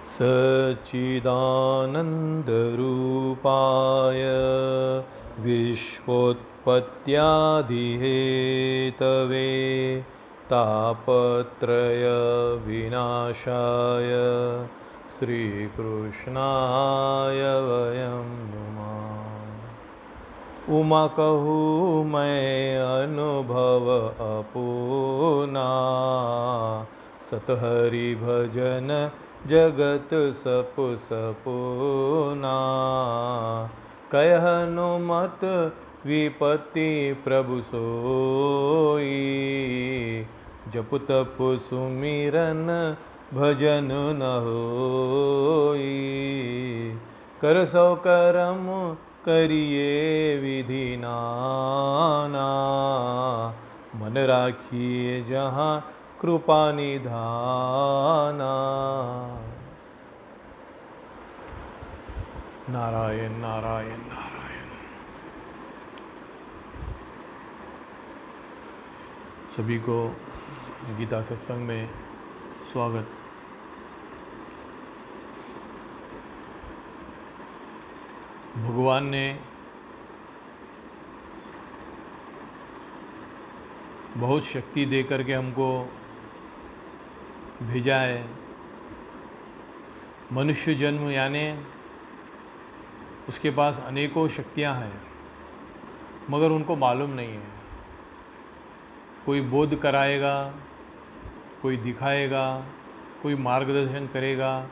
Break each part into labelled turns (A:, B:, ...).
A: सच्चिदानन्दरूपाय विश्वोत्पत्त्यादिहेतवे तापत्रयविनाशाय श्रीकृष्णाय वयं नुमः। उमा कहूँ मैं अनुभव अपूना, सतहरि भजन जगत सप सपूना। कह हनुमत विपत्ति प्रभु सोई, जप तप सुमिरन भजन न होई। कर सौ करम करिए विधि नाना, मन राखिए जहाँ कृपा निधाना। नारायण नारायण नारायण। सभी को गीता सत्संग में स्वागत। भगवान ने बहुत शक्ति दे करके हमको भेजा है। मनुष्य जन्म यानी उसके पास अनेकों शक्तियां हैं, मगर उनको मालूम नहीं है। कोई बोध कराएगा, कोई दिखाएगा, कोई मार्गदर्शन करेगा,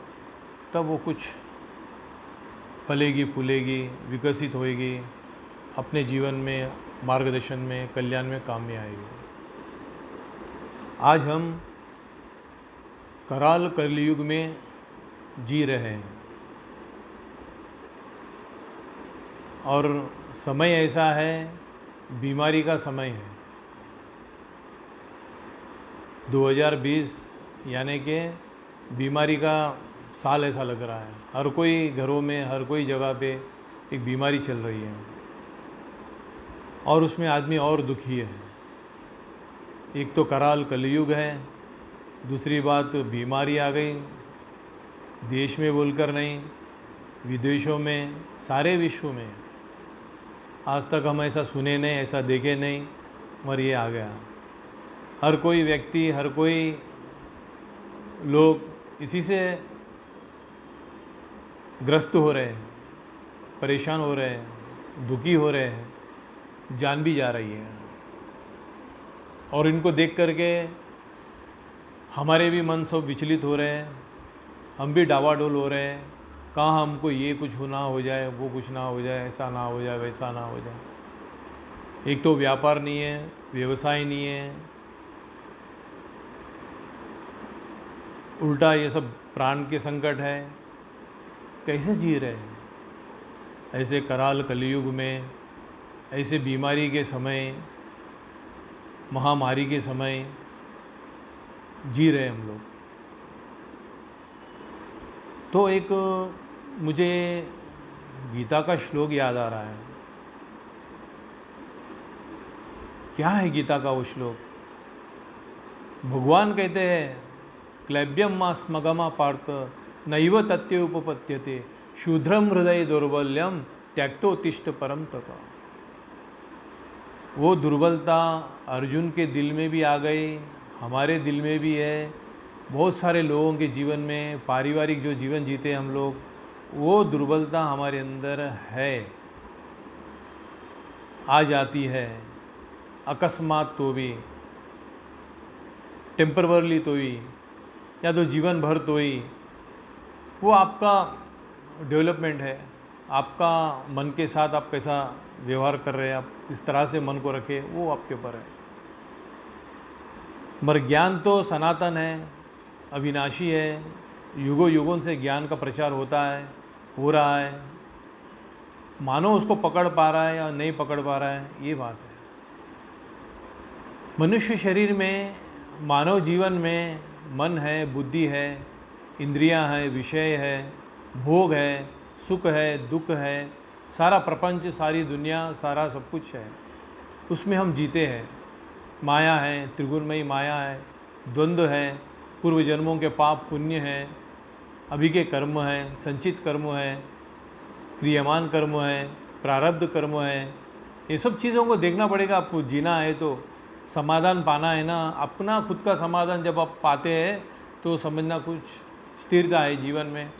A: तब वो कुछ फलेगी फूलेगी, विकसित होएगी, अपने जीवन में मार्गदर्शन में कल्याण में काम में आएगी। आज हम कराल कलयुग में जी रहे हैं और समय ऐसा है, बीमारी का समय है। 2020 यानी कि बीमारी का साल ऐसा लग रहा है। हर कोई घरों में, हर कोई जगह पे एक बीमारी चल रही है और उसमें आदमी और दुखी है। एक तो कराल कलयुग है, दूसरी बात बीमारी आ गई, देश में बोलकर नहीं, विदेशों में, सारे विश्व में। आज तक हम ऐसा सुने नहीं, ऐसा देखे नहीं, मगर ये आ गया। हर कोई व्यक्ति, हर कोई लोग इसी से ग्रस्त हो रहे हैं, परेशान हो रहे हैं, दुखी हो रहे हैं, जान भी जा रही है। और इनको देख करके हमारे भी मन सब विचलित हो रहे हैं, हम भी डावाडोल हो रहे हैं। कहाँ हमको ये कुछ ना हो जाए, वो कुछ ना हो जाए, ऐसा ना हो जाए, वैसा ना हो जाए। एक तो व्यापार नहीं है, व्यवसाय नहीं है, उल्टा ये सब प्राण के संकट है। कैसे जी रहे हैं ऐसे कराल कलयुग में, ऐसे बीमारी के समय, महामारी के समय जी रहे हम लोग। तो एक मुझे गीता का श्लोक याद आ रहा है। क्या है गीता का वो श्लोक? भगवान कहते हैं, क्लैब्यम मा स्मगमा पार्थ नैव तत्य उपपद्यते, शूद्रम हृदय दौर्बल्यम त्यक्तोत्तिष्ठ परम तप। वो दुर्बलता अर्जुन के दिल में भी आ गई, हमारे दिल में भी है, बहुत सारे लोगों के जीवन में, पारिवारिक जो जीवन जीते हम लोग, वो दुर्बलता हमारे अंदर है, आ जाती है अकस्मात तो भी, टेम्परवरली तो ही, या तो जीवन भर तो ही। वो आपका डेवलपमेंट है, आपका मन के साथ आप कैसा व्यवहार कर रहे हैं, आप किस तरह से मन को रखें, वो आपके ऊपर है। मगर ज्ञान तो सनातन है, अविनाशी है, युगों युगों से ज्ञान का प्रचार होता है, हो रहा है। मानो उसको पकड़ पा रहा है या नहीं पकड़ पा रहा है, ये बात है। मनुष्य शरीर में, मानव जीवन में मन है, बुद्धि है, इंद्रियां हैं, विषय है, भोग है, सुख है, दुख है, सारा प्रपंच, सारी दुनिया, सारा सब कुछ है। उसमें हम जीते हैं। माया है, त्रिगुणमयी माया है, द्वंद्व है, पूर्व जन्मों के पाप पुण्य है, अभी के कर्म हैं, संचित कर्म है, क्रियमान कर्म है, प्रारब्ध कर्म है, ये सब चीज़ों को देखना पड़ेगा। आपको जीना है तो समाधान पाना है ना, अपना खुद का समाधान जब आप पाते हैं तो समझना कुछ स्थिरता है जीवन में,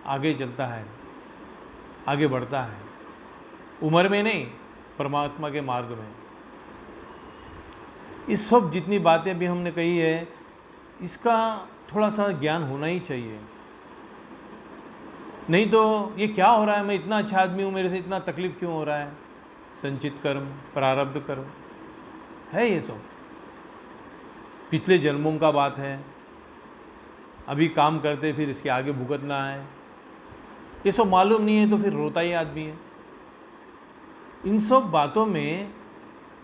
A: आगे चलता है, आगे बढ़ता है, उम्र में नहीं, परमात्मा के मार्ग में। इस सब जितनी बातें भी हमने कही है, इसका थोड़ा सा ज्ञान होना ही चाहिए। नहीं तो ये क्या हो रहा है, मैं इतना अच्छा आदमी हूँ, मेरे से इतना तकलीफ क्यों हो रहा है। संचित कर्म, प्रारब्ध कर्म है, ये सब पिछले जन्मों का बात है। अभी काम करते फिर इसके आगे भुगतना है, ये सब मालूम नहीं है तो फिर रोता ही आदमी है। इन सब बातों में,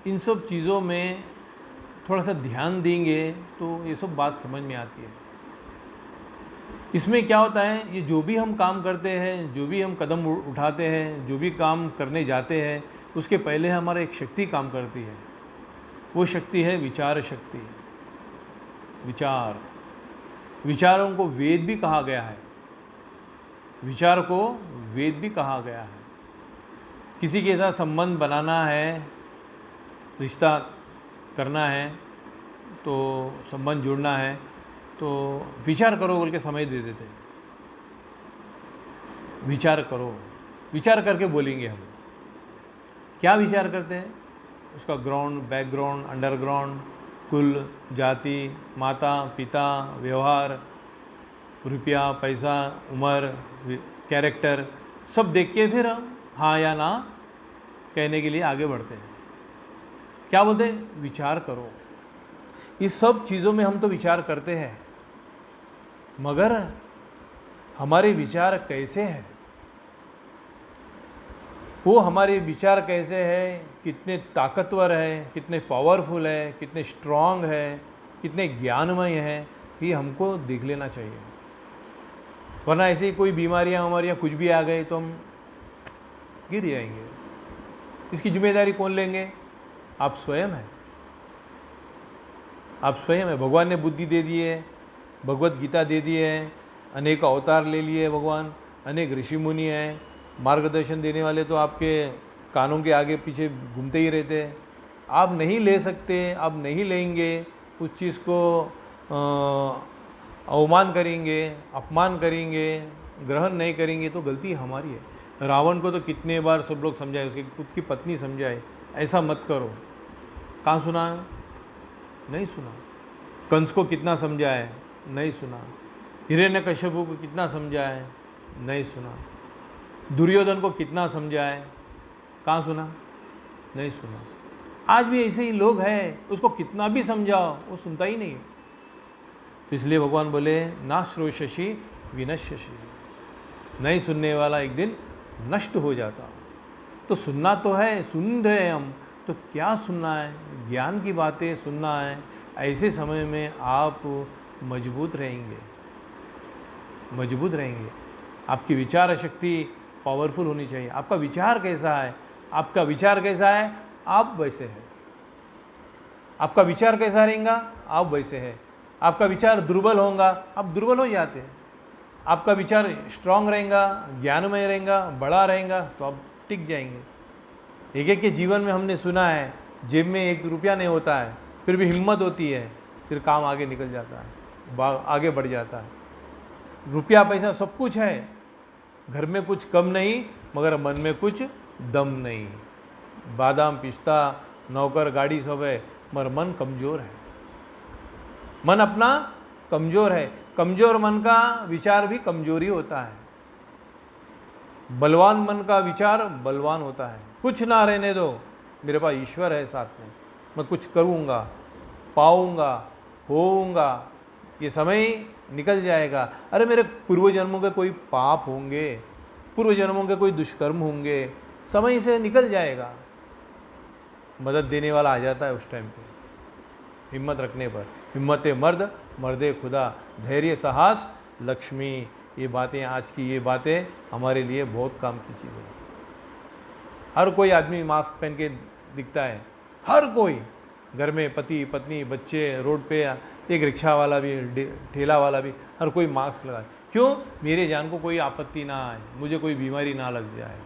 A: इन सब चीज़ों में थोड़ा सा ध्यान देंगे तो ये सब बात समझ में आती है। इसमें क्या होता है, ये जो भी हम काम करते हैं, जो भी हम कदम उठाते हैं, जो भी काम करने जाते हैं, उसके पहले हमारा एक शक्ति काम करती है। वो शक्ति है विचार शक्ति। विचार, विचारों को वेद भी कहा गया है, विचार को वेद भी कहा गया है। किसी के साथ संबंध बनाना है, रिश्ता करना है, तो संबंध जुड़ना है, तो विचार करो बोल के समय दे देते हैं। विचार करो, विचार करके बोलेंगे हम। क्या विचार करते हैं, उसका ग्राउंड, बैकग्राउंड, अंडरग्राउंड, कुल, जाति, माता पिता, व्यवहार, रुपया, पैसा, उम्र, कैरेक्टर, सब देख के फिर हम हाँ या ना कहने के लिए आगे बढ़ते हैं। क्या बोलते हैं, विचार करो। इस सब चीज़ों में हम तो विचार करते हैं, मगर हमारे विचार कैसे हैं, वो हमारे विचार कैसे हैं, कितने ताकतवर है, कितने पावरफुल है, कितने स्ट्रांग है, कितने ज्ञानमय है, ये हमको देख लेना चाहिए। वरना ऐसे ही कोई बीमारियां उमारियां कुछ भी आ गए तो हम गिर जाएंगे। इसकी जिम्मेदारी कौन लेंगे, आप स्वयं हैं। आप स्वयं है। भगवान ने बुद्धि दे दी है, भगवत गीता दे दी है, अनेक अवतार ले लिए भगवान, अनेक ऋषि मुनि हैं, मार्गदर्शन देने वाले तो आपके कानों के आगे पीछे घूमते ही रहते हैं। आप नहीं ले सकते, आप नहीं लेंगे, उस चीज़ को अवमान करेंगे, अपमान करेंगे, ग्रहण नहीं करेंगे तो गलती हमारी है। रावण को तो कितने बार सब लोग समझाए, उसकी खुद की पत्नी समझाए, ऐसा मत करो, कहाँ सुना, नहीं सुना। कंस को कितना समझाए, नहीं सुना। हिरण्यकश्यप को कितना समझाए, नहीं सुना। दुर्योधन को कितना समझाए, कहाँ सुना, नहीं सुना। आज भी ऐसे ही लोग हैं, उसको कितना भी समझाओ वो सुनता ही नहीं है। तो इसलिए भगवान बोले ना श्रोष्यसि विनश्यसि, नहीं सुनने वाला एक दिन नष्ट हो जाता। तो सुनना तो है, सुन रहे हम, तो क्या सुनना है, ज्ञान की बातें सुनना है। ऐसे समय में आप मजबूत रहेंगे, मजबूत रहेंगे। आपकी विचार शक्ति पावरफुल होनी चाहिए। आपका विचार कैसा है, आपका विचार कैसा है, आप वैसे हैं। आपका विचार कैसा रहेगा, आप वैसे हैं। आपका विचार दुर्बल होगा, आप दुर्बल हो जाते हैं। आपका विचार स्ट्रांग रहेगा, ज्ञानमय रहेगा, बड़ा रहेगा, तो आप टिक जाएंगे। एक एक के जीवन में हमने सुना है, जेब में 1 रुपया नहीं होता है, फिर भी हिम्मत होती है, फिर काम आगे निकल जाता है, आगे बढ़ जाता है। रुपया पैसा सब कुछ है, घर में कुछ कम नहीं, मगर मन में कुछ दम नहीं। बादाम पिस्ता नौकर गाड़ी सब है, मगर मन कमज़ोर है। मन अपना कमज़ोर है। कमज़ोर मन का विचार भी कमज़ोरी होता है। बलवान मन का विचार बलवान होता है। कुछ ना रहने दो, मेरे पास ईश्वर है साथ में, मैं कुछ करूँगा, पाऊँगा, होऊंगा, ये समय निकल जाएगा। अरे मेरे पूर्व जन्मों के कोई पाप होंगे, पूर्व जन्मों के कोई दुष्कर्म होंगे, समय से निकल जाएगा। मदद देने वाला आ जाता है उस टाइम पे, हिम्मत रखने पर। हिम्मत मर्द मर्दे खुदा, धैर्य साहस लक्ष्मी। ये बातें, आज की ये बातें हमारे लिए बहुत काम की चीज़ है। हर कोई आदमी मास्क पहन के दिखता है, हर कोई, घर में पति पत्नी बच्चे, रोड पे एक रिक्शा वाला भी, ठेला वाला भी, हर कोई मास्क लगाए। क्यों? मेरे जान को कोई आपत्ति ना आए, मुझे कोई बीमारी ना लग जाए।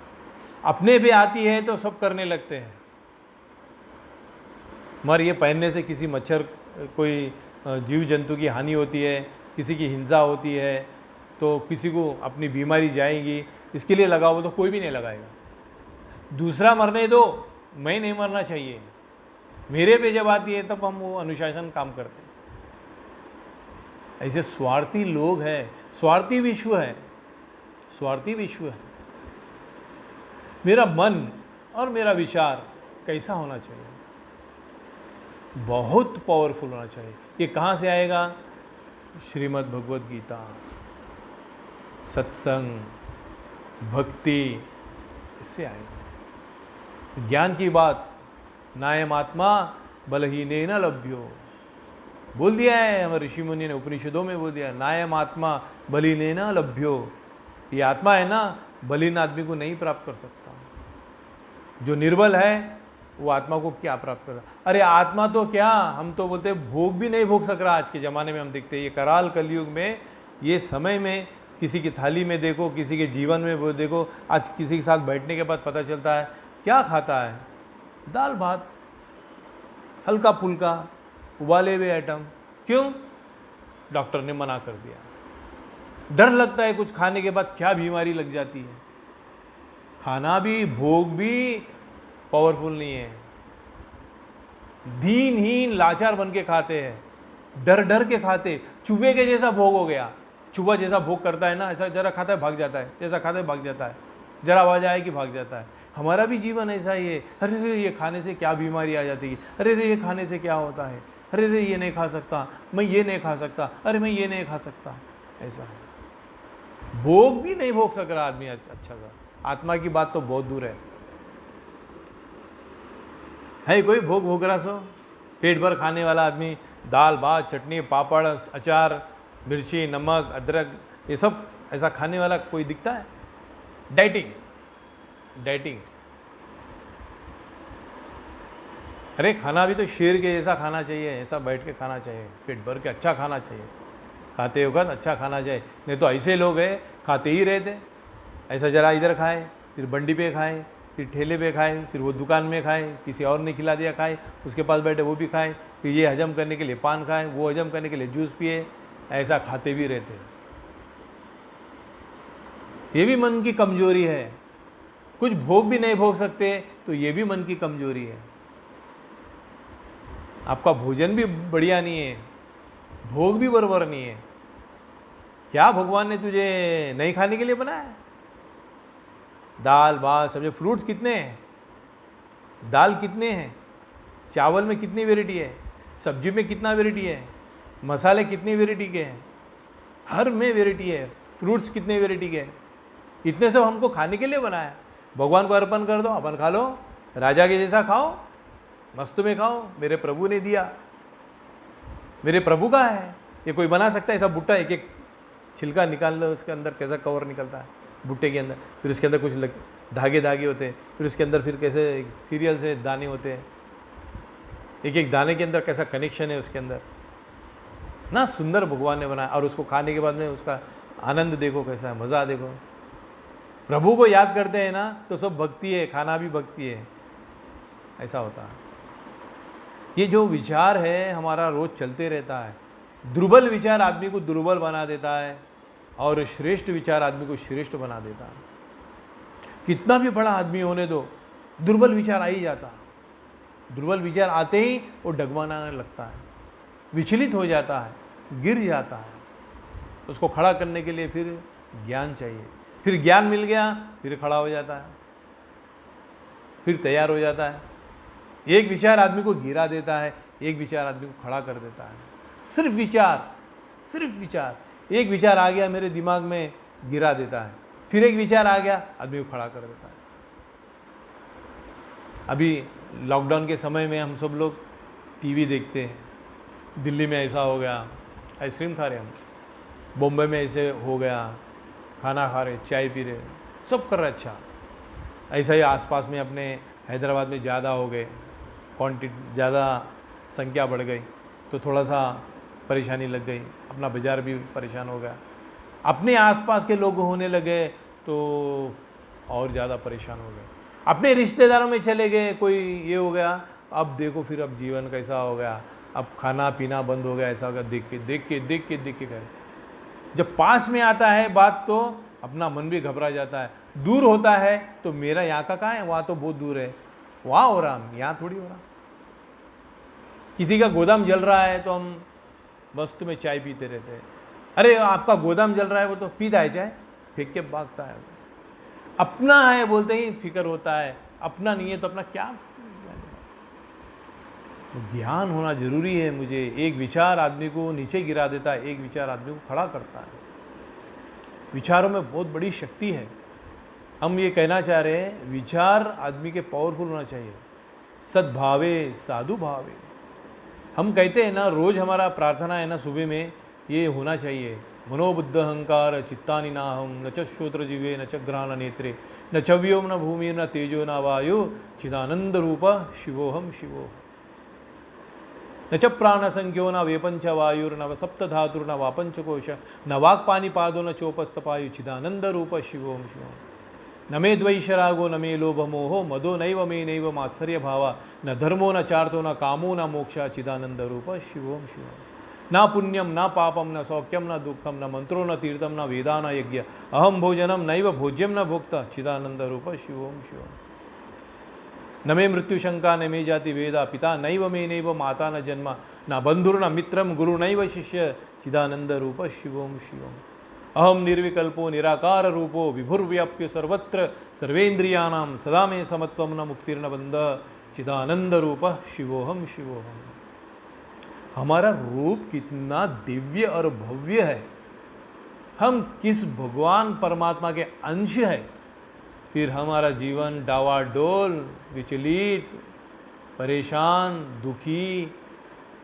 A: अपने पे आती है तो सब करने लगते हैं, मगर ये पहनने से किसी मच्छर, कोई जीव जंतु की हानि होती है, किसी की हिंसा होती है, तो किसी को अपनी बीमारी जाएगी, इसके लिए लगाओ तो कोई भी नहीं लगाएगा। दूसरा मरने दो, मैं नहीं मरना चाहिए, मेरे पे जब आती है तब हम वो अनुशासन काम करते हैं। ऐसे स्वार्थी लोग हैं, स्वार्थी विश्व है, स्वार्थी विश्व है। मेरा मन और मेरा विचार कैसा होना चाहिए? बहुत पावरफुल होना चाहिए। ये कहाँ से आएगा? श्रीमद् भगवद गीता, सत्संग, भक्ति, इससे आएगा। ज्ञान की बात, नायम आत्मा बलहीनेन लभ्यो, बोल दिया है हमारे ऋषि मुनि ने, उपनिषदों में बोल दिया है, नायम आत्मा बलहीनेन लभ्यो। ये आत्मा है ना, बलीन आदमी को नहीं प्राप्त कर सकता। जो निर्बल है वो आत्मा को क्या प्राप्त कर रहा? अरे आत्मा तो क्या, हम तो बोलते हैं भोग भी नहीं भोग सक रहा। आज के ज़माने में हम देखते हैं, ये कराल कलयुग में, ये समय में, किसी की थाली में देखो, किसी के जीवन में वो देखो, आज किसी के साथ बैठने के बाद पता चलता है क्या खाता है, दाल भात, हल्का फुल्का, उबाले हुए आइटम। क्यों? डॉक्टर ने मना कर दिया। डर लगता है कुछ खाने के बाद क्या बीमारी लग जाती है। खाना भी, भोग भी पावरफुल नहीं है। दीनहीन लाचार बन के खाते हैं, डर डर के खाते। चूहे के जैसा भोग हो गया। चूहा जैसा भोग करता है ना, ऐसा जरा खाता है भाग जाता है, जैसा खाता है भाग जाता है, जरा आवाज आए कि भाग जाता है। हमारा भी जीवन ऐसा ही है। अरे ये खाने से क्या बीमारी आ जाती है, अरे ये खाने से क्या होता है, अरे ये नहीं खा सकता, मैं ये नहीं खा सकता, अरे मैं ये नहीं खा सकता। ऐसा है, भोग भी नहीं भोग सक रहा आदमी अच्छा सा। आत्मा की बात तो बहुत दूर है कोई भोग भोग रहा सो? पेट भर खाने वाला आदमी, दाल भात चटनी पापड़ अचार मिर्ची नमक अदरक ये सब ऐसा खाने वाला कोई दिखता है? डाइटिंग। अरे खाना भी तो शेर के जैसा खाना चाहिए, ऐसा बैठ के खाना चाहिए, पेट भर के अच्छा खाना चाहिए। खाते वक्त अच्छा खाना चाहिए, नहीं तो ऐसे लोग हैं खाते ही रहते। ऐसा जरा इधर खाए, फिर बंडी पे खाए, फिर ठेले पे खाए, फिर वो दुकान में खाए, किसी और ने खिला दिया खाए, उसके पास बैठे वो भी खाए, फिर ये हजम करने के लिए पान खाए, वो हजम करने के लिए जूस पिए, ऐसा खाते भी रहते हैं। ये भी मन की कमजोरी है। कुछ भोग भी नहीं भोग सकते तो ये भी मन की कमजोरी है। आपका भोजन भी बढ़िया नहीं है, भोग भी बराबर नहीं है। क्या भगवान ने तुझे नहीं खाने के लिए बनाया? दाल भात सब्जी, फ्रूट्स कितने हैं, दाल कितने हैं, चावल में कितनी वेराइटी है, सब्जी में कितना वेराइटी है, मसाले कितनी वेराइटी के हैं, हर में वेराइटी है, फ्रूट्स कितने वेराइटी के हैं। इतने सब हमको खाने के लिए बनाया। भगवान को अर्पण कर दो, अपन खा लो, राजा के जैसा खाओ, मस्त में खाओ। मेरे प्रभु ने दिया, मेरे प्रभु का है। ये कोई बना सकता है ऐसा भुट्टा? एक एक छिलका निकाल लो, उसके अंदर कैसा कवर निकलता है भुट्टे के अंदर, फिर उसके अंदर कुछ धागे धागे होते हैं, फिर उसके अंदर फिर कैसे सीरियल से दाने होते हैं, एक एक दाने के अंदर कैसा कनेक्शन है उसके अंदर ना। सुंदर भगवान ने बनाया, और उसको खाने के बाद में उसका आनंद देखो कैसा है, मज़ा देखो। प्रभु को याद करते हैं ना तो सब भक्ति है, खाना भी भक्ति है, ऐसा होता है। ये जो विचार है हमारा रोज चलते रहता है। दुर्बल विचार आदमी को दुर्बल बना देता है और श्रेष्ठ विचार आदमी को श्रेष्ठ बना देता है। कितना भी बड़ा आदमी होने दो, दुर्बल विचार आ ही जाता। दुर्बल विचार आते ही वो डगमगाने लगता है, विचलित हो जाता है, गिर जाता है। उसको खड़ा करने के लिए फिर ज्ञान चाहिए। फिर ज्ञान मिल गया, फिर खड़ा हो जाता है, फिर तैयार हो जाता है। एक विचार आदमी को गिरा देता है, एक विचार आदमी को खड़ा कर देता है। सिर्फ विचार। एक विचार आ गया मेरे दिमाग में, गिरा देता है, फिर एक विचार आ गया, आदमी को खड़ा कर देता है। अभी लॉकडाउन के समय में हम सब लोग टीवी देखते हैं। दिल्ली में ऐसा हो गया, आइसक्रीम खा रहे हम, बॉम्बे में ऐसे हो गया, खाना खा रहे, चाय पी रहे, सब कर रहे अच्छा। ऐसा ही आसपास में अपने हैदराबाद में ज़्यादा हो गए, क्वांटिटी ज़्यादा संख्या बढ़ गई तो थोड़ा सा परेशानी लग गई, अपना बाज़ार भी परेशान हो गया, अपने आसपास के लोग होने लगे तो और ज़्यादा परेशान हो गए, अपने रिश्तेदारों में चले गए, कोई ये हो गया, अब देखो फिर अब जीवन कैसा हो गया, अब खाना पीना बंद हो गया, ऐसा हो गया, देख के करे। जब पास में आता है बात तो अपना मन भी घबरा जाता है, दूर होता है तो मेरा यहाँ का कहाँ है, वहाँ तो बहुत दूर है, वहाँ हो रहा, यहाँ थोड़ी हो रहा। किसी का गोदाम जल रहा है तो हम मस्त में चाय पीते रहते हैं, अरे आपका गोदाम जल रहा है, वो तो पीता है चाय, फेंक के भागता है। अपना है बोलते ही फिक्र होता है, अपना नहीं है तो अपना क्या। ज्ञान होना जरूरी है। मुझे एक विचार आदमी को नीचे गिरा देता है, एक विचार आदमी को खड़ा करता है। विचारों में बहुत बड़ी शक्ति है। हम ये कहना चाह रहे हैं विचार आदमी के पावरफुल होना चाहिए, सद्भावे साधु भावे। हम कहते हैं ना, रोज हमारा प्रार्थना है ना सुबह में, ये होना चाहिए, मनोबुद्ध अहंकार चित्तानि नाहम न च श्रोत्र जीवे न च घ्राण नेत्रे न च व्योम न भूमि न तेजो न वायु चिदानंद रूप शिवोहम शिवोहम न च प्राण संख्यो न वेपंच वायुर्न सप्त धातुर्न वा पंचकोश न वाक्पानि पादो न चोपस्तपायु चिदानंद रूप शिवोम शिवोम न मे द्वैशरागो न मे लोभ मोहो मदो नैव मे नैव मात्सर्य भावा न धर्मो न चार्तो न कामो न मोक्षा चिदानंद रूप शिवोम शिवोम न पुण्यम न पापम न सौख्यम न दुखम न मंत्रो न तीर्थम न वेदा न यज्ञ अहम भोजनम नैव भोज्यम न भोक्ता चिदानंद रूप शिवोम शिवोम न मे मृत्यु शंका न मे जाति वेदा पिता नैव मे नैव माता न जन्म न बंधुर्न मित्रम गुरु नैव शिष्य चिदानंद रूप शिवोम शिवोम अहम निर्विकल्पो निराकार रूपो विभुर्व्याप्य सर्वत्र सर्वेन्द्रियाणां सदा मे समत्वम न मुक्तिर्न बंध चिदानंद रूप शिवोहम शिवोहम। हमारा रूप कितना दिव्य और भव्य है, हम किस भगवान परमात्मा के अंश है, फिर हमारा जीवन डावाडोल, विचलित, परेशान, दुखी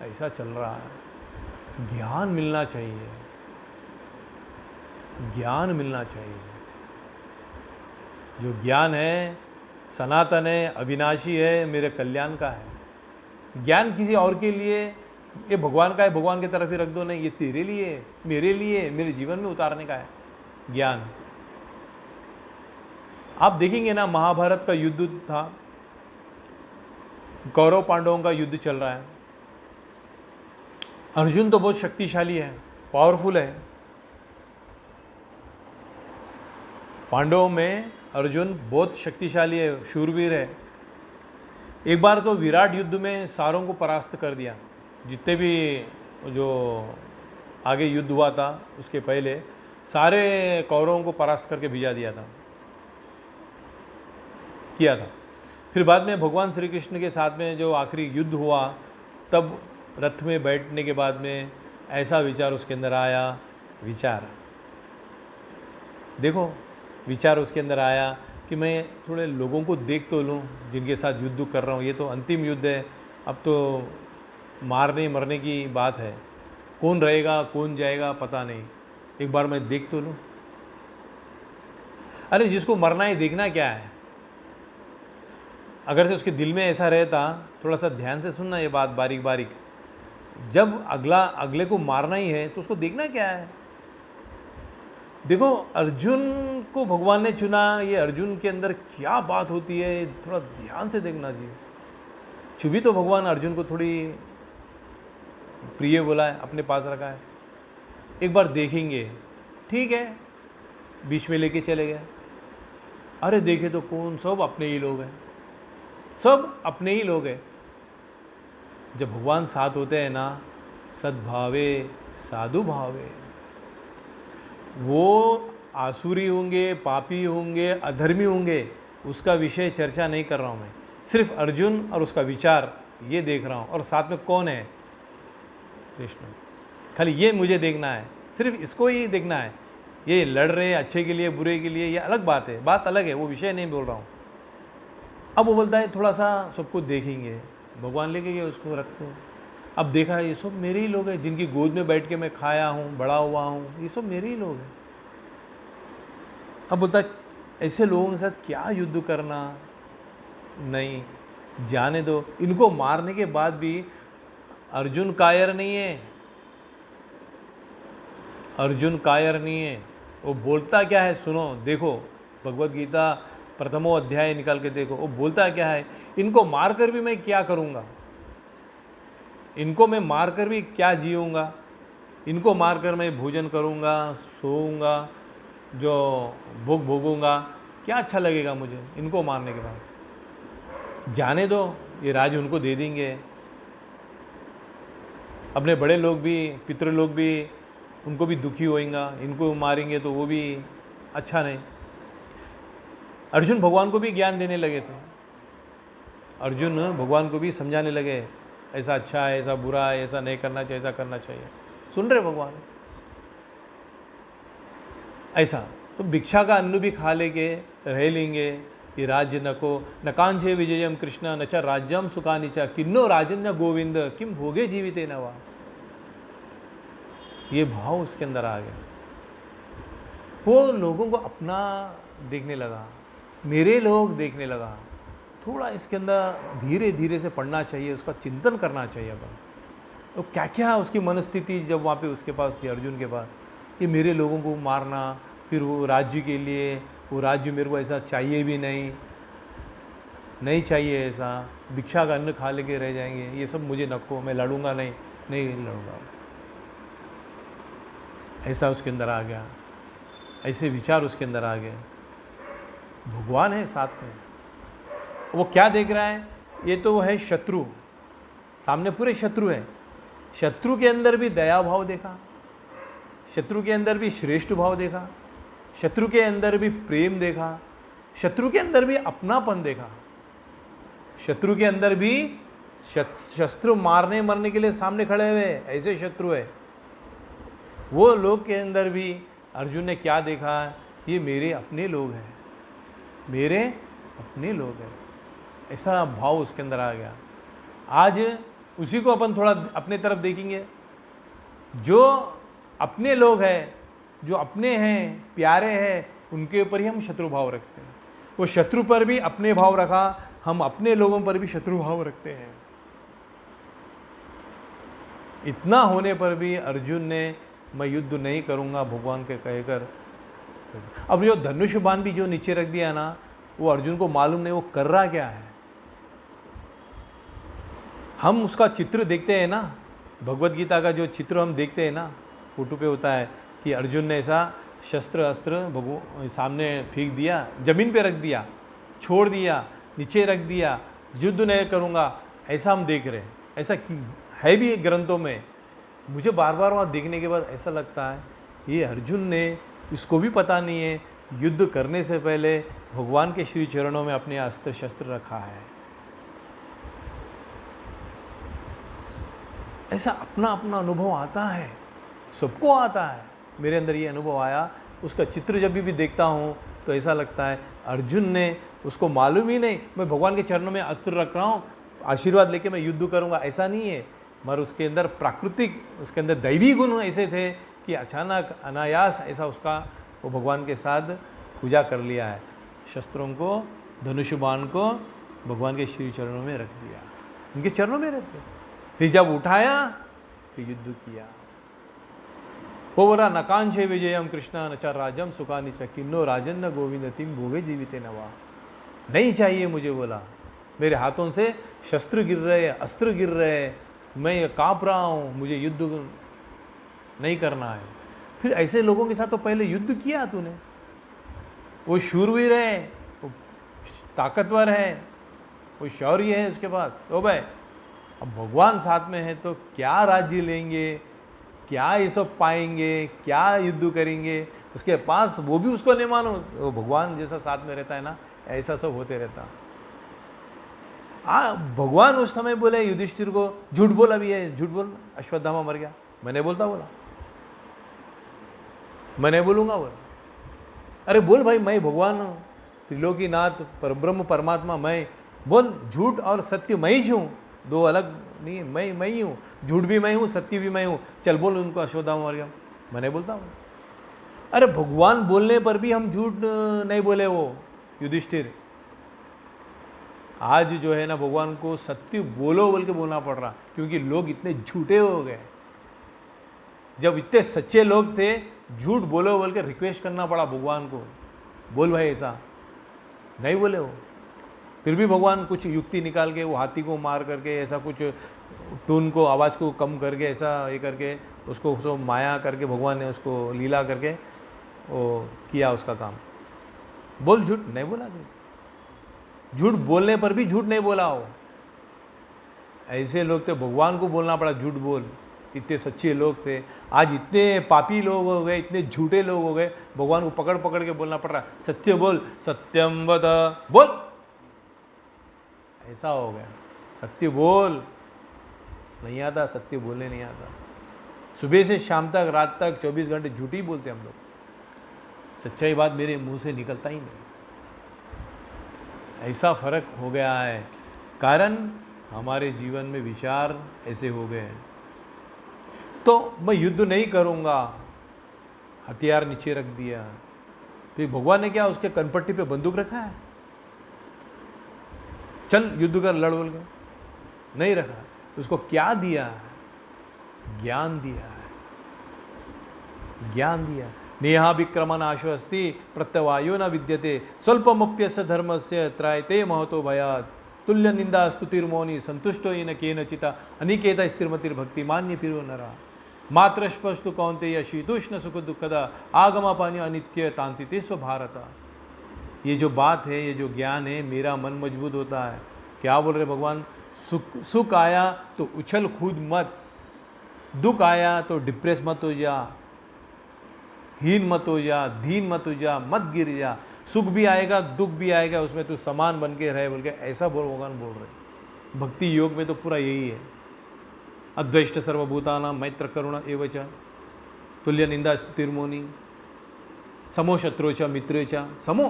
A: ऐसा चल रहा है। ज्ञान मिलना चाहिए, ज्ञान मिलना चाहिए। जो ज्ञान है सनातन है, अविनाशी है, मेरे कल्याण का है। ज्ञान किसी और के लिए, ये भगवान का है, भगवान की तरफ ही रख दो, नहीं, ये तेरे लिए, मेरे जीवन में उतारने का है ज्ञान। आप देखेंगे ना, महाभारत का युद्ध था, कौरव पांडवों का युद्ध चल रहा है। अर्जुन तो बहुत शक्तिशाली है, पावरफुल है। पांडवों में अर्जुन बहुत शक्तिशाली है, शूरवीर है। एक बार तो विराट युद्ध में सारों को परास्त कर दिया, जितने भी जो आगे युद्ध हुआ था उसके पहले सारे कौरवों को परास्त करके भिजा दिया था, किया था। फिर बाद में भगवान श्री कृष्ण के साथ में जो आखिरी युद्ध हुआ, तब रथ में बैठने के बाद में ऐसा विचार उसके अंदर आया, विचार देखो, विचार उसके अंदर आया कि मैं थोड़े लोगों को देख तो लूँ जिनके साथ युद्ध कर रहा हूँ, ये तो अंतिम युद्ध है, अब तो मारने मरने की बात है, कौन रहेगा कौन जाएगा पता नहीं, एक बार मैं देख तो लूँ। अरे जिसको मरना है देखना क्या है, अगर से उसके दिल में ऐसा रहता, थोड़ा सा ध्यान से सुनना ये बात बारीक बारीक, जब अगले को मारना ही है तो उसको देखना क्या है। देखो अर्जुन को भगवान ने चुना, ये अर्जुन के अंदर क्या बात होती है थोड़ा ध्यान से देखना जी। छुभी तो भगवान अर्जुन को थोड़ी प्रिय बोला है, अपने पास रखा है, एक बार देखेंगे, ठीक है, बीच में लेके चले गए। अरे देखे तो कौन, सब अपने ही लोग हैं, सब अपने ही लोग हैं। जब भगवान साथ होते हैं ना, सद्भावे साधु भावे, वो आसुरी होंगे, पापी होंगे, अधर्मी होंगे, उसका विषय चर्चा नहीं कर रहा हूँ मैं, सिर्फ अर्जुन और उसका विचार ये देख रहा हूँ, और साथ में कौन है, कृष्ण। खाली ये मुझे देखना है, सिर्फ इसको ही देखना है। ये लड़ रहे हैं अच्छे के लिए बुरे के लिए, ये अलग बात है, बात अलग है, वो विषय नहीं बोल रहा हूँ। अब वो बोलता है थोड़ा सा सबको देखेंगे, भगवान लेके गए उसको रथ को। अब देखा ये सब मेरे ही लोग हैं, जिनकी गोद में बैठ के मैं खाया हूँ, बड़ा हुआ हूँ, ये सब मेरे ही लोग हैं। अब बोलता ऐसे लोगों के साथ क्या युद्ध करना, नहीं, जाने दो। इनको मारने के बाद भी अर्जुन कायर नहीं है, अर्जुन कायर नहीं है। वो बोलता क्या है सुनो, देखो भगवत गीता प्रथमो अध्याय निकाल के देखो, वो बोलता क्या है, इनको मारकर भी मैं क्या करूँगा, इनको मैं मारकर भी क्या जीऊँगा, इनको मारकर मैं भोजन करूँगा, सोऊंगा, जो भोग भोगूंगा, क्या अच्छा लगेगा मुझे इनको मारने के बाद। जाने दो, ये राज उनको दे देंगे। अपने बड़े लोग भी, पितृ लोग भी, उनको भी दुखी होएगा, इनको मारेंगे तो वो भी अच्छा नहीं। अर्जुन भगवान को भी ज्ञान देने लगे थे, अर्जुन भगवान को भी समझाने लगे, ऐसा अच्छा है, ऐसा बुरा है, ऐसा नहीं करना चाहिए, ऐसा करना चाहिए। सुन रहे भगवान ऐसा। तो भिक्षा का अन्न भी खा लेके रह लेंगे, ये राज्य नको न कांक्षे विजयम कृष्ण न च राज्यम सुखानि च किन्नो राजन्य गोविंद किम भोगे जीविते नवा। ये भाव उसके अंदर आ गया। वो लोगों को अपना देखने लगा, मेरे लोग देखने लगा। थोड़ा इसके अंदर धीरे धीरे से पढ़ना चाहिए, उसका चिंतन करना चाहिए अपन। तो क्या क्या उसकी मनस्थिति जब वहाँ पे उसके पास थी, अर्जुन के पास, ये मेरे लोगों को मारना, फिर वो राज्य के लिए, वो राज्य मेरे को ऐसा चाहिए भी नहीं चाहिए, ऐसा भिक्षा का अन्न खा लेके रह जाएंगे, ये सब मुझे नको, मैं लड़ूंगा नहीं लड़ूंगा। ऐसा उसके अंदर आ गया, ऐसे विचार उसके अंदर आ गए। भगवान है साथ में, वो क्या देख रहा है, ये तो है शत्रु, सामने पूरे शत्रु है। शत्रु के अंदर भी दया भाव देखा, शत्रु के अंदर भी श्रेष्ठ भाव देखा, शत्रु के अंदर भी प्रेम देखा, शत्रु के अंदर भी अपनापन देखा, शत्रु के अंदर भी शस्त्र मारने मरने के लिए सामने खड़े हुए ऐसे शत्रु है। वो लोग के अंदर भी अर्जुन ने क्या देखा, ये मेरे अपने लोग हैं, मेरे अपने लोग हैं, ऐसा भाव उसके अंदर आ गया। आज उसी को अपन थोड़ा अपने तरफ देखेंगे। जो अपने लोग हैं, जो अपने हैं, प्यारे हैं, उनके ऊपर ही हम शत्रु भाव रखते हैं। वो शत्रु पर भी अपने भाव रखा, हम अपने लोगों पर भी शत्रु भाव रखते हैं। इतना होने पर भी अर्जुन ने मैं युद्ध नहीं करूंगा भगवान के कहकर, अब जो धनुष बाण भी जो नीचे रख दिया ना, वो अर्जुन को मालूम नहीं वो कर रहा क्या है। हम उसका चित्र देखते हैं ना, भगवत गीता का जो चित्र हम देखते हैं ना, फोटो पे होता है कि अर्जुन ने ऐसा शस्त्र अस्त्र सामने फेंक दिया, जमीन पे रख दिया, छोड़ दिया, नीचे रख दिया, युद्ध नहीं करूँगा, ऐसा हम देख रहे हैं। ऐसा है भी ग्रंथों में। मुझे बार बार वहाँ देखने के बाद ऐसा लगता है ये अर्जुन ने, इसको भी पता नहीं है युद्ध करने से पहले भगवान के श्री चरणों में अपने अस्त्र शस्त्र रखा है। ऐसा अपना अपना अनुभव आता है, सबको आता है। मेरे अंदर ये अनुभव आया, उसका चित्र जब भी देखता हूँ तो ऐसा लगता है अर्जुन ने, उसको मालूम ही नहीं मैं भगवान के चरणों में अस्त्र रख रहा हूँ, आशीर्वाद लेके मैं युद्ध करूँगा, ऐसा नहीं है। मगर उसके अंदर प्राकृतिक, उसके अंदर दैवी गुण ऐसे थे कि अचानक अनायास ऐसा उसका वो भगवान के साथ पूजा कर लिया है। शस्त्रों को, धनुष बाण को भगवान के श्री चरणों में रख दिया, उनके चरणों में रहते। फिर जब उठाया फिर युद्ध किया। वो बोला नकांक्षे विजयम कृष्णा न च राज्यम सुखानि च किन्नो राजन्न गोविंद तिम भोगे जीविते नवा। नहीं चाहिए मुझे, बोला मेरे हाथों से शस्त्र गिर रहे, अस्त्र गिर रहे, मैं काँप रहा हूँ, मुझे युद्ध नहीं करना है। फिर ऐसे लोगों के साथ तो पहले युद्ध किया तूने, वो शूरवीर है, वो ताकतवर है, वो शौर्य है उसके पास, तो भाई अब भगवान साथ में है तो क्या राज्य लेंगे, क्या ये सब पाएंगे, क्या युद्ध करेंगे उसके पास। वो भी उसको नहीं मानो, वो भगवान जैसा साथ में रहता है ना, ऐसा सब होते रहता। भगवान उस समय बोले युधिष्ठिर को, झूठ बोला भी है, झूठ बोल, अश्वत्थामा मर गया, मैं नहीं बोलता, बोला मैं नहीं बोलूँगा, बोला अरे बोल भाई, मैं भगवान हूँ, त्रिलोकीनाथ परब्रह्म परमात्मा, मैं बोल, झूठ और सत्य मैं ही हूँ, दो अलग नहीं, मैं ही हूँ, झूठ भी मैं हूँ, सत्य भी मैं हूँ, चल बोल उनको अश्वत्थामा मर गया, मैं नहीं बोलता हूँ। अरे भगवान बोलने पर भी हम झूठ नहीं बोले, वो युधिष्ठिर आज जो है ना भगवान को सत्य बोलो बोल के बोलना पड़ रहा, क्योंकि लोग इतने झूठे हो गए। जब इतने सच्चे लोग थे, झूठ बोलो बोल के रिक्वेस्ट करना पड़ा भगवान को, बोल भाई ऐसा, नहीं बोले वो। फिर भी भगवान कुछ युक्ति निकाल के वो हाथी को मार करके, ऐसा कुछ टोन को, आवाज़ को कम करके, ऐसा ये करके उसको माया करके भगवान ने उसको लीला करके वो किया उसका काम। बोल झूठ, नहीं बोला झूठ बोलने पर भी झूठ नहीं बोला हो। ऐसे लोग थे, भगवान को बोलना पड़ा झूठ बोल, इतने सच्चे लोग थे। आज इतने पापी लोग हो गए, इतने झूठे लोग हो गए, भगवान को पकड़ पकड़ के बोलना पड़ रहा, सत्य बोल, सत्यम वद, बोल। ऐसा हो गया, सत्य बोल नहीं आता, सत्य बोलने नहीं आता। सुबह से शाम तक, रात तक 24 घंटे झूठ ही बोलते हम लोग, सच्चाई बात मेरे मुंह से निकलता ही नहीं। ऐसा फर्क हो गया है, कारण हमारे जीवन में विचार ऐसे हो गए हैं। तो मैं युद्ध नहीं करूंगा, हथियार नीचे रख दिया। फिर भगवान ने क्या उसके कनपट्टी पे बंदूक रखा है, चल युद्ध कर, लड़ बोल के नहीं रखा। उसको क्या दिया है? ज्ञान दिया है, ज्ञान दिया। नेहा विक्रमनाशो अस्ति प्रत्यवायो न विद्यते स्वल्पमप्यस्य धर्मस्य त्रायते महतो भयात् तुल्य निंदा स्तुतिर्मौनी संतुष्टो येन केनचित् अनिकेत स्थिरमतिर्भक्ति मान्य पिरो नरा मात्र स्पष्टु कौन्तेय शीतोष्ण सुख दुःखद आगमापानी अनित्य तांतिते स्व भारत। ये जो बात है, ये जो ज्ञान है, मेरा मन मजबूत होता है। क्या बोल रहे भगवान? सुख आया तो उछल कूद मत, दुख आया तो डिप्रेस मत हो जा, हीन मत हो जा, दीन मत हो जा, मत गिर जा। सुख भी आएगा, दुख भी आएगा, उसमें तू समान बन के रहे बोल के ऐसा भगवान बोल रहे। भक्ति योग में तो पूरा यही है। अद्वैष्ट सर्वभूतानां मैत्र करुण एवच तुल्य निंदा स्तुतिर्मौनी समो शत्रु च मित्र च समो।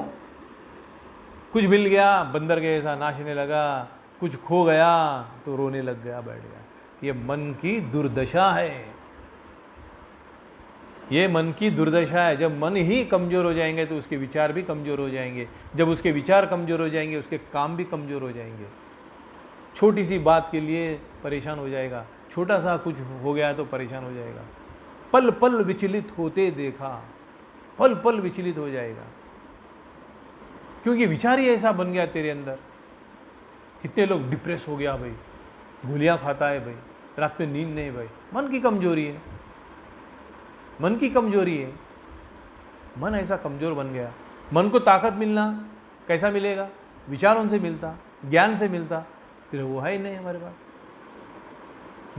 A: कुछ मिल गया बंदर के ऐसा नाचने लगा, कुछ खो गया तो रोने लग गया, बैठ गया। ये मन की दुर्दशा है, ये मन की दुर्दशा है। जब मन ही कमज़ोर हो जाएंगे तो उसके विचार भी कमज़ोर हो जाएंगे, जब उसके विचार कमज़ोर हो जाएंगे उसके काम भी कमज़ोर हो जाएंगे। छोटी सी बात के लिए परेशान हो जाएगा, छोटा सा कुछ हो गया तो परेशान हो जाएगा। पल पल विचलित होते देखा, पल पल विचलित हो जाएगा, क्योंकि विचार ही ऐसा बन गया तेरे अंदर। कितने लोग डिप्रेस हो गया भाई, गोलियां खाता है भाई, रात में नींद नहीं भाई, मन की कमजोरी है, मन की कमजोरी है। मन ऐसा कमजोर बन गया। मन को ताकत मिलना कैसा मिलेगा? विचारों से मिलता, ज्ञान से मिलता, फिर वो है ही नहीं हमारे पास।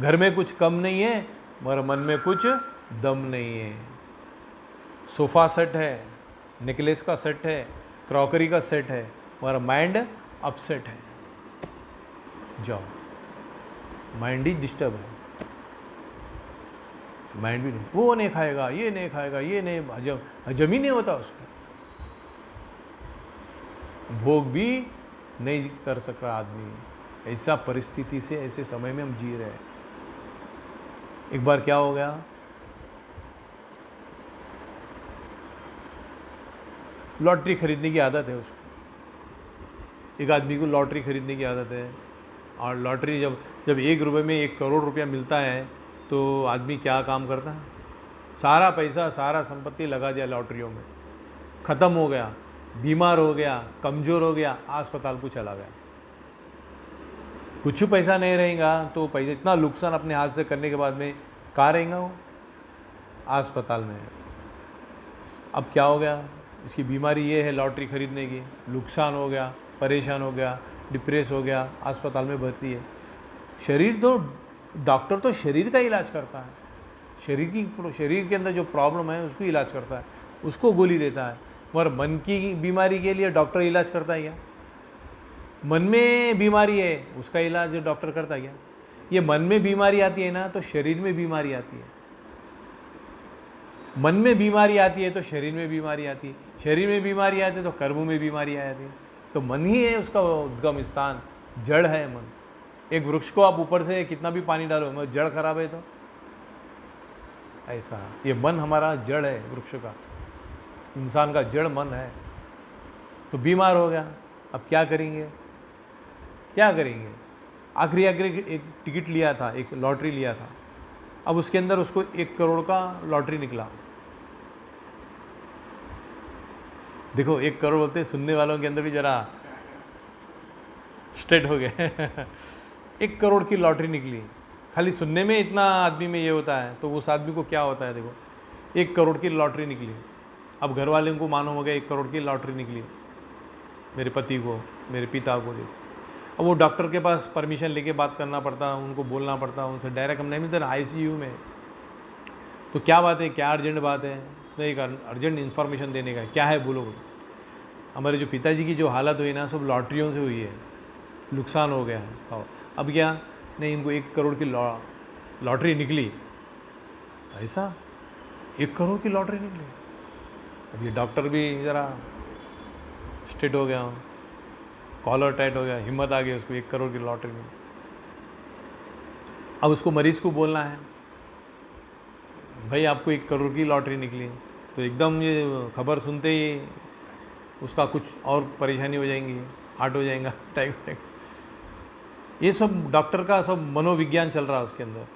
A: घर में कुछ कम नहीं है मगर मन में कुछ दम नहीं है। सोफा सेट है, नेकलेस का सेट है, क्रॉकरी का सेट है, मगर माइंड अपसेट है। जाओ, माइंड ही डिस्टर्ब है, माइंड भी नहीं, वो नहीं खाएगा, ये नहीं खाएगा, ये नहीं, हजम ही नहीं होता उसको, भोग भी नहीं कर सक रहा आदमी। ऐसा परिस्थिति से, ऐसे समय में हम जी रहे हैं। एक बार क्या हो गया, लॉटरी खरीदने की आदत है उसको। एक आदमी को लॉटरी खरीदने की आदत है, और लॉटरी जब 1 रुपये में 1 करोड़ रुपया मिलता है तो आदमी क्या काम करता है? सारा पैसा, सारा संपत्ति लगा दिया लॉटरियों में, ख़त्म हो गया, बीमार हो गया, कमज़ोर हो गया, अस्पताल को चला गया। कुछ पैसा नहीं रहेगा तो पैसा, इतना नुकसान अपने हाथ से करने के बाद में कहाँ रहेगा वो? अस्पताल में। अब क्या हो गया? इसकी बीमारी ये है लॉटरी खरीदने की, नुकसान हो गया, परेशान हो गया, डिप्रेस हो गया, अस्पताल में भर्ती है। शरीर तो, डॉक्टर तो शरीर का इलाज करता है, शरीर के अंदर जो प्रॉब्लम है उसको इलाज करता है, उसको गोली देता है। मगर मन की बीमारी के लिए डॉक्टर इलाज करता है क्या? मन में बीमारी है उसका इलाज डॉक्टर करता है क्या? ये मन में बीमारी आती है ना तो शरीर में बीमारी आती है, मन में बीमारी आती है तो शरीर में बीमारी आती है, शरीर में बीमारी आती है तो कर्म में बीमारी आती है। तो मन ही है उसका उद्गम स्थान, जड़ है मन। एक वृक्ष को आप ऊपर से कितना भी पानी डालो मगर जड़ खराब है तो ऐसा, ये मन हमारा जड़ है, वृक्ष का, इंसान का जड़ मन है। तो बीमार हो गया, अब क्या करेंगे? क्या करेंगे? आखिरी एक टिकट लिया था, एक लॉटरी लिया था, अब उसके अंदर उसको 1 करोड़ का लॉटरी निकला। देखो 1 करोड़ बोलते सुनने वालों के अंदर भी जरा स्ट्रेट हो गए 1 करोड़ की लॉटरी निकली, खाली सुनने में इतना आदमी में ये होता है, तो उस आदमी को क्या होता है? देखो 1 करोड़ की लॉटरी निकली, अब घर वाले को मालूम हो गया 1 करोड़ की लॉटरी निकली, मेरे पति को, मेरे पिता को। देखो अब वो डॉक्टर के पास परमिशन लेके बात करना पड़ता, उनको बोलना पड़ता, उनसे डायरेक्ट हम नहीं मिलते ना, ICU में। तो क्या बात है, क्या अर्जेंट बात है? नहीं, एक अर्जेंट इन्फॉर्मेशन देने का है। क्या है बोलो? हमारे जो पिताजी की जो हालत हुई ना, सब लॉटरियों से हुई है, नुकसान हो गया है। अब क्या? नहीं, इनको 1 करोड़ की लॉटरी निकली। ऐसा 1 करोड़ की लॉटरी निकली? अब ये डॉक्टर भी ज़रा स्ट्रेट हो गया, कॉलर टाइट हो गया, हिम्मत आ गई उसको, 1 करोड़ की लॉटरी में। अब उसको मरीज़ को बोलना है, भाई आपको 1 करोड़ की लॉटरी निकली, तो एकदम ये खबर सुनते ही उसका कुछ और परेशानी हो जाएंगी, हार्ट हो जाएगा, अटैक हो जाएगा। ये सब डॉक्टर का सब मनोविज्ञान चल रहा है उसके अंदर।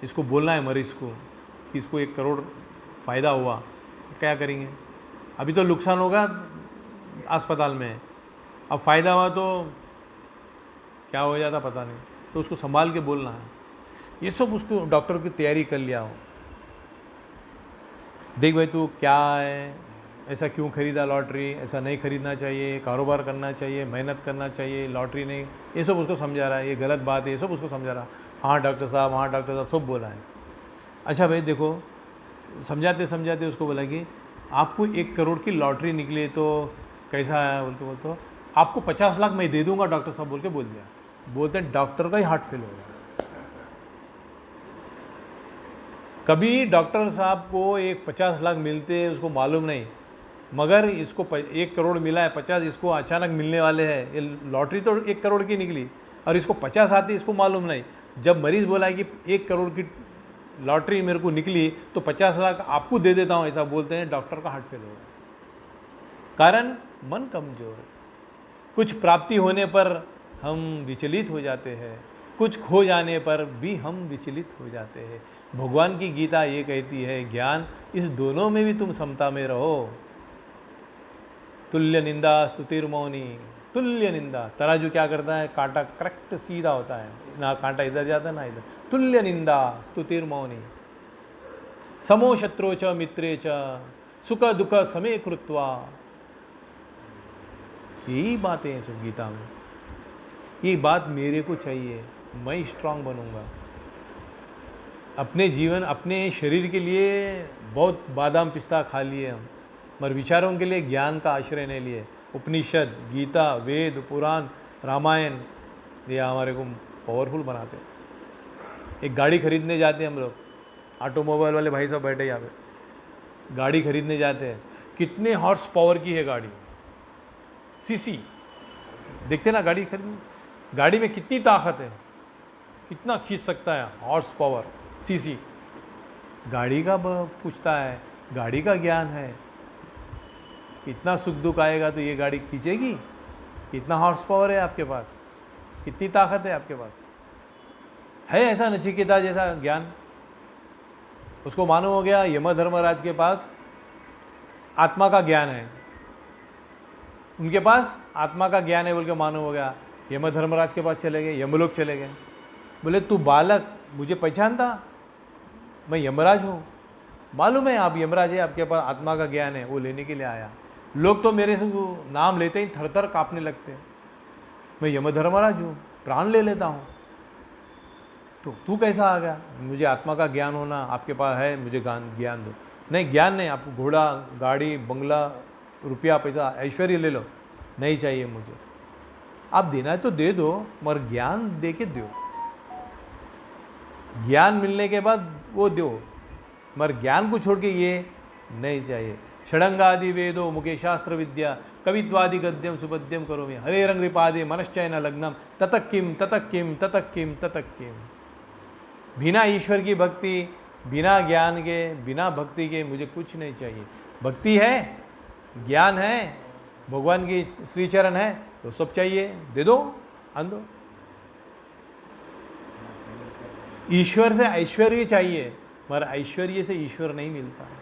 A: इसको बोलना है मरीज़ को कि इसको 1 करोड़ फ़ायदा हुआ, क्या करेंगे? अभी तो नुकसान होगा अस्पताल में, अब फ़ायदा हुआ तो क्या हो जाता पता नहीं, तो उसको संभाल के बोलना है। ये सब उसको डॉक्टर की तैयारी कर लिया हो, देख भाई तू क्या है, ऐसा क्यों खरीदा लॉटरी, ऐसा नहीं खरीदना चाहिए, कारोबार करना चाहिए, मेहनत करना चाहिए, लॉटरी नहीं, ये सब उसको समझा रहा है, ये गलत बात है, ये सब उसको समझा रहा है। हाँ डॉक्टर साहब, हाँ डॉक्टर साहब, सब बोला है। अच्छा भाई देखो, समझाते समझाते उसको बोला कि आपको 1 करोड़ की लॉटरी निकली तो कैसा है बोल के, बोलते आपको 50 लाख मैं दे दूंगा डॉक्टर साहब बोल के बोल दिया। बोलते हैं डॉक्टर का ही हार्ट फेल हो गया। कभी डॉक्टर साहब को एक 50 लाख मिलते उसको मालूम नहीं, मगर इसको 1 करोड़ मिला है, 50 इसको अचानक मिलने वाले हैं। ये लॉटरी तो 1 करोड़ की निकली और इसको 50 आती, इसको मालूम नहीं। जब मरीज़ बोला है कि 1 करोड़ की लॉटरी मेरे को निकली तो 50 लाख आपको दे देता हूँ, ऐसा बोलते हैं, डॉक्टर का हार्ट फेल हो गया। कारण मन कमज़ोर है। कुछ प्राप्ति होने पर हम विचलित हो जाते हैं, कुछ खो जाने पर भी हम विचलित हो जाते हैं। भगवान की गीता ये कहती है, ज्ञान इस दोनों में भी तुम समता में रहो। तुल्य निंदा स्तुतिर्मौनी, तुल्य निंदा, तराजू क्या करता है? कांटा करेक्ट सीधा होता है, ना कांटा इधर जाता है ना इधर। तुल्य निंदा स्तुतिर्मौनी, समो शत्रो च मित्रे च सुख दुख समे कृत्वा। यही बातें हैं सब गीता में। ये बात मेरे को चाहिए, मैं स्ट्रांग बनूंगा। अपने जीवन, अपने शरीर के लिए बहुत बादाम पिस्ता खा लिए हम, मगर विचारों के लिए ज्ञान का आश्रय नहीं लिए। उपनिषद, गीता, वेद, पुराण, रामायण, ये हमारे को पावरफुल बनाते हैं। एक गाड़ी खरीदने जाते हैं हम लोग, ऑटोमोबाइल वाले भाई साहब बैठे यहाँ पे, गाड़ी खरीदने जाते हैं, कितने हॉर्स पावर की है गाड़ी, सीसी देखते ना गाड़ी खरीदने, गाड़ी में कितनी ताकत है, कितना खींच सकता है, हॉर्स पावर, सीसी। गाड़ी का पूछता है, गाड़ी का ज्ञान है, कितना सुख दुख आएगा तो ये गाड़ी खींचेगी, कितना हॉर्स पावर है आपके पास, कितनी ताकत है आपके पास। है ऐसा नचिकेता जैसा ज्ञान? उसको मालूम हो गया यम धर्मराज के पास आत्मा का ज्ञान है, उनके पास आत्मा का ज्ञान है बोल के मालूम हो गया, यम धर्मराज के पास चले गए, यमलोक चले गए। बोले तू बालक मुझे पहचानता, मैं यमराज हूँ। मालूम है आप यमराज है, आपके पास आत्मा का ज्ञान है, वो लेने के लिए आया। लोग तो मेरे से नाम लेते ही थर थर काँपने लगते हैं, मैं यम धर्मराज हूँ, प्राण ले लेता हूँ। तो तू कैसा आ गया? मुझे आत्मा का ज्ञान होना आपके पास है, मुझे ज्ञान दो। नहीं, ज्ञान नहीं, आपको घोड़ा, गाड़ी, बंगला, रुपया, पैसा, ऐश्वर्य ले लो, नहीं चाहिए मुझे। आप देना है तो दे दो, मगर ज्ञान दे के दो। ज्ञान मिलने के बाद वो दो, मगर ज्ञान को छोड़ के ये नहीं चाहिए। षडंगादि वेदो मुखे शास्त्र विद्या कवित्वादि गद्यम सुपद्यम करो में हरे रंग रिपादे मनश्चयन लग्नम ततक किम ततक किम ततक किम ततक किम। बिना ईश्वर की भक्ति, बिना ज्ञान के, बिना भक्ति के मुझे कुछ नहीं चाहिए। भक्ति है, ज्ञान है, भगवान की श्री चरण है, तो सब चाहिए, दे दो, आन दो। ईश्वर से ऐश्वर्य चाहिए, मगर ऐश्वर्य से ईश्वर नहीं मिलता।